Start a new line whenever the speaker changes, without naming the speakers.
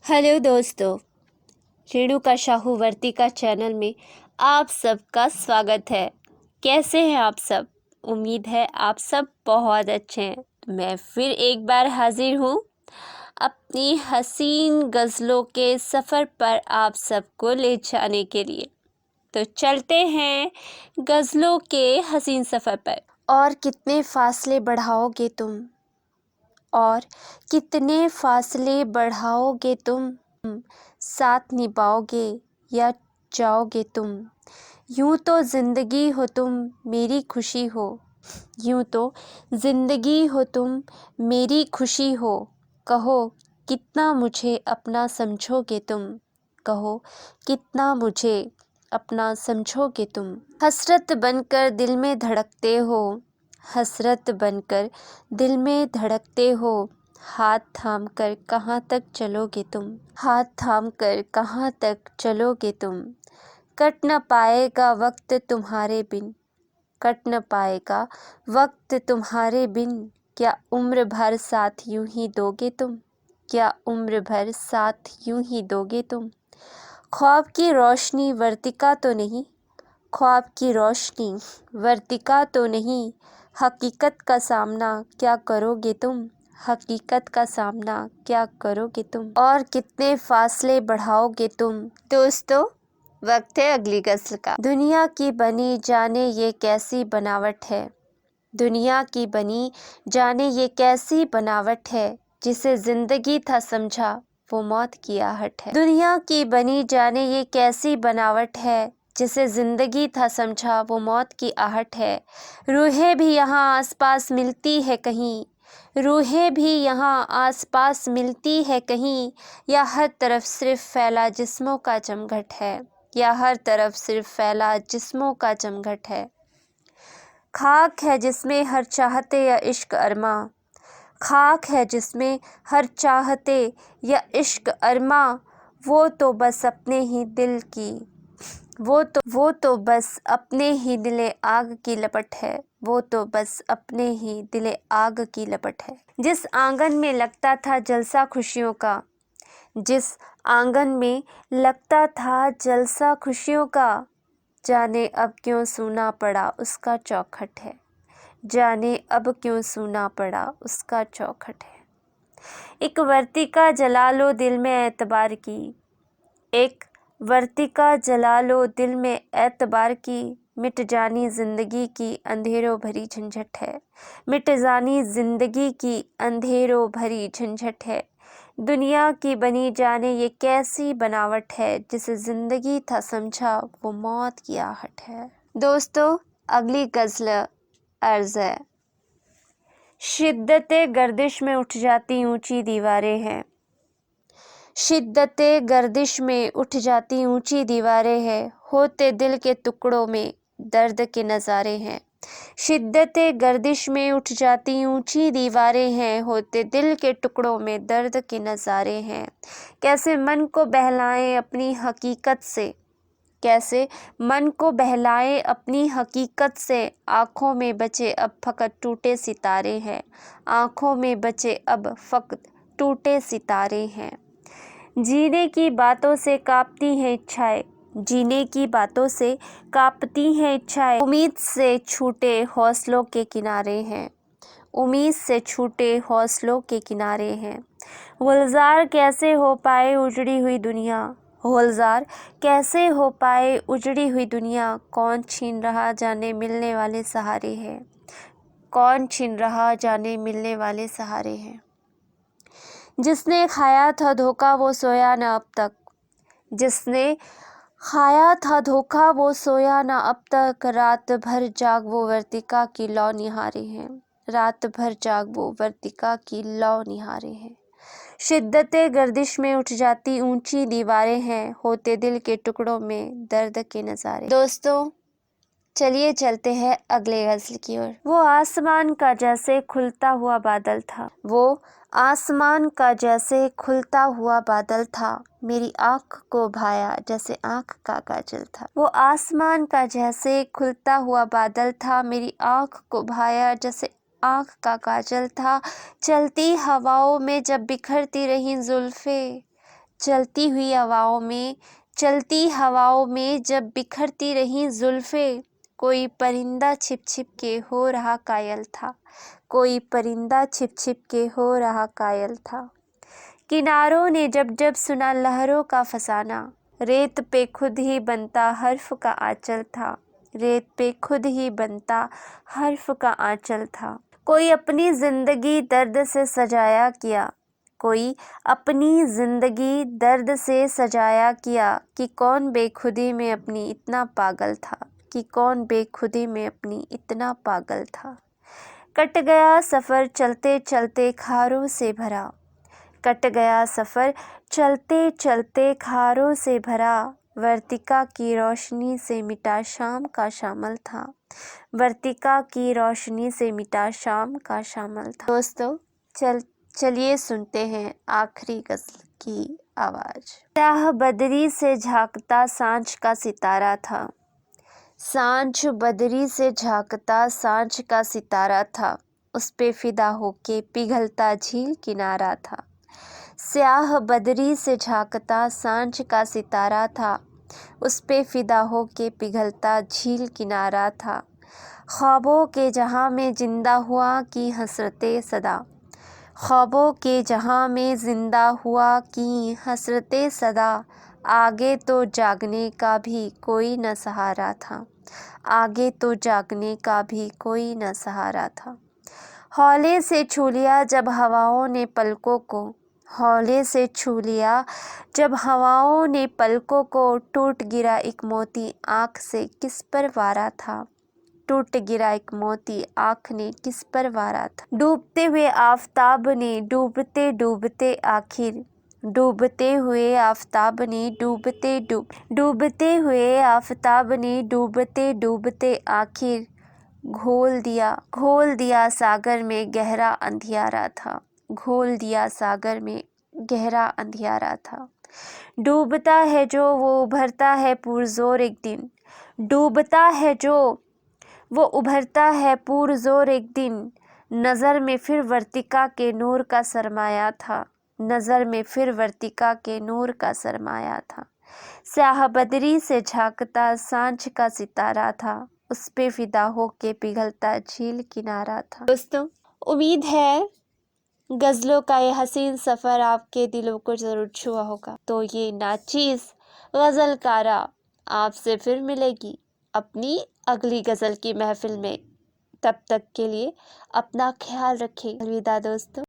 Hello दोस्तों, रेणुका शाहू वर्तिका channel में आप सबका स्वागत है। कैसे हैं आप सब? उम्मीद है आप सब बहुत अच्छे हैं। मैं फिर एक बार हाजिर हूँ अपनी हसीन गज़लों के सफ़र पर आप सबको ले जाने के लिए। तो चलते हैं गज़लों के हसीन सफ़र पर। और कितने फासले बढ़ाओगे तुम, और कितने फासले बढ़ाओगे तुम, साथ निभाओगे या जाओगे तुम। यूं तो ज़िंदगी हो तुम मेरी खुशी हो, यूं तो ज़िंदगी हो तुम मेरी खुशी हो। कहो कितना मुझे अपना समझोगे तुम, कहो कितना मुझे अपना समझोगे तुम। हसरत बनकर दिल में धड़कते हो, हसरत बनकर दिल में धड़कते हो। हाथ थाम कर कहाँ तक चलोगे तुम, हाथ थाम कर कहाँ तक चलोगे तुम। कट न पाएगा वक्त तुम्हारे बिन, कट न पाएगा वक्त तुम्हारे बिन। क्या उम्र भर साथ यूं ही दोगे तुम, क्या उम्र भर साथ यूं ही दोगे तुम। ख्वाब की रोशनी वर्तिका तो नहीं, ख्वाब की रोशनी वर्तिका तो नहीं। हकीकत का सामना क्या करोगे तुम, हकीकत का सामना क्या करोगे तुम। और कितने फासले बढ़ाओगे तुम। दोस्तों, वक्त है अगली गज़ल का। दुनिया की बनी जाने ये कैसी बनावट है, दुनिया की बनी जाने ये कैसी बनावट है। जिसे ज़िंदगी था समझा वो मौत की आहट है। दुनिया की बनी जाने ये कैसी बनावट है, जिसे ज़िंदगी था समझा वो मौत की आहट है। रूहें भी यहाँ आसपास मिलती है कहीं, रूहें भी यहाँ आसपास मिलती है कहीं। या हर तरफ सिर्फ फैला जिस्मों का जमघट है, या हर तरफ सिर्फ फैला जिस्मों का जमघट है। खाक है जिसमें हर चाहते या इश्क अरमा, खाक है जिसमें हर चाहते या इश्क अरमा। वो तो बस अपने ही दिल की, वो तो बस अपने ही दिले आग की लपट है, वो तो बस अपने ही दिले आग की लपट है। जिस आंगन में लगता था जलसा खुशियों का, जिस आंगन में लगता था जलसा खुशियों का। जाने अब क्यों सूना पड़ा उसका चौखट है, जाने अब क्यों सूना पड़ा उसका चौखट है। एक वर्तिका जला लो दिल में एतबार की, एक वर्तिका जला लो दिल में एतबार की। मिट जानी ज़िंदगी की अंधेरों भरी झंझट है, मिट जानी ज़िंदगी की अंधेरों भरी झंझट है। दुनिया की बनी जाने ये कैसी बनावट है, जिसे ज़िंदगी था समझा वो मौत की आहट है। दोस्तों, अगली गज़ल अर्ज़ है। शिद्दते गर्दिश में उठ जाती ऊंची दीवारें हैं, शिद्दते गर्दिश में उठ जाती ऊंची दीवारें हैं। होते दिल के टुकड़ों में दर्द के नज़ारे हैं, शिद्दते गर्दिश में उठ जाती ऊंची दीवारें हैं। होते दिल के टुकड़ों में दर्द के नज़ारे हैं। कैसे मन को बहलाएं अपनी हकीकत से, कैसे मन को बहलाएं अपनी हकीकत से। आँखों में बचे अब फ़कत टूटे सितारे हैं, आँखों में बचे अब फ़कत टूटे सितारे हैं। जीने की बातों से कांपती हैं इच्छाएं, जीने की बातों से कांपती हैं इच्छाएं। उम्मीद से छूटे हौसलों के किनारे हैं, उम्मीद से छूटे हौसलों के किनारे हैं। गुलजार कैसे हो पाए उजड़ी हुई दुनिया, गुलजार कैसे हो पाए उजड़ी हुई दुनिया। कौन छीन रहा जाने मिलने वाले सहारे हैं, कौन छीन रहा जाने मिलने वाले सहारे हैं। जिसने खाया था धोखा वो सोया न अब तक, जिसने खाया था धोखा वो सोया न अब तक। रात भर जाग वो वर्तिका की लौ निहारे हैं, रात भर जाग वो वर्तिका की लौ निहारे हैं। शिद्दते गर्दिश में उठ जाती ऊंची दीवारें हैं। होते दिल के टुकड़ों में दर्द के नज़ारे। दोस्तों, चलिए चलते हैं अगले गज़ल की ओर। वो आसमान का जैसे खुलता हुआ बादल था, वो आसमान का जैसे खुलता हुआ बादल था। मेरी आँख को भाया जैसे आँख का काजल था, वो आसमान का जैसे खुलता हुआ बादल था। मेरी आँख को भाया जैसे आँख का काजल था। चलती हवाओं में जब बिखरती रही जुल्फ़े, چلتی ہواؤں میں جب بکھرتی رہیں زلفیں، کوئی پرندہ چھپ چھپ کے ہو رہا قائل تھا، کوئی پرندہ چھپ چھپ کے ہو رہا قائل تھا۔ کناروں نے جب جب سنا لہروں کا فسانہ، ریت پہ خود ہی بنتا حرف کا آنچل تھا، ریت پہ خود ہی بنتا حرف کا آنچل تھا۔ کوئی اپنی زندگی درد سے سجایا کیا، کوئی اپنی زندگی درد سے سجایا کیا، کہ کون بے خودی میں اپنی اتنا پاگل تھا، کہ کون بے خودی میں اپنی اتنا پاگل تھا۔ کٹ گیا سفر چلتے چلتے خاروں سے بھرا، کٹ گیا سفر چلتے چلتے خاروں سے بھرا، ورتکا کی روشنی سے مٹا شام کا شامل تھا، ورتکا کی روشنی سے مٹا شام کا شامل تھا۔ دوستو چلیے سنتے ہیں آخری غزل کی آواز۔ سیاہ بدری سے جھانکتا سانجھ کا ستارہ تھا، سانجھ بدری سے جھانکتا سانجھ کا ستارہ تھا، اس پہ فدا ہو کے پگھلتا جھیل کنارہ تھا۔ سیاہ بدری سے جھانکتا سانجھ کا ستارہ تھا، اس پہ فدا ہو کے پگھلتا جھیل کنارہ تھا۔ خوابوں کے جہاں میں زندہ ہوا کی حسرت صدا، خوابوں کے جہاں میں زندہ ہوا کی حسرت صدا، آگے تو جاگنے کا بھی کوئی نہ سہارا تھا، آگے تو جاگنے کا بھی کوئی نہ سہارا تھا۔ ہولے سے چھو لیا جب ہواؤں نے پلکوں کو، ہولے سے چھو لیا جب ہواؤں نے پلکوں کو، ٹوٹ گرا ایک موتی آنکھ سے کس پر وارا تھا، ٹوٹ گرا ایک موتی آنکھ نے کس پر وارا تھا۔ ڈوبتے ہوئے آفتاب نے ڈوبتے ڈوبتے آخر، ڈوبتے ہوئے آفتاب نے ڈوبتے ہوئے آفتاب نے ڈوبتے ڈوبتے آخر گھول دیا ساگر میں گہرا اندھیارا تھا، گھول دیا ساگر میں گہرا اندھیارا تھا۔ ڈوبتا ہے جو وہ ابھرتا ہے پرزور ایک دن، ڈوبتا ہے جو وہ ابھرتا ہے پرزور ایک دن، نظر میں پھر ورتکا کے نور کا سرمایہ تھا، نظر میں پھر ورتکا کے نور کا سرمایہ تھا۔ سیاہ بدری سے جھانکتا سانجھ کا ستارہ تھا، اس پہ فدا ہو کے پگھلتا جھیل کنارہ تھا۔ دوستوں امید ہے غزلوں کا یہ حسین سفر آپ کے دلوں کو ضرور چھوا ہوگا، تو یہ ناچیز غزل کارہ آپ سے پھر ملے گی اپنی اگلی غزل کی محفل میں۔ تب تک کے لیے اپنا خیال رکھیں۔ الوداع دوستوں۔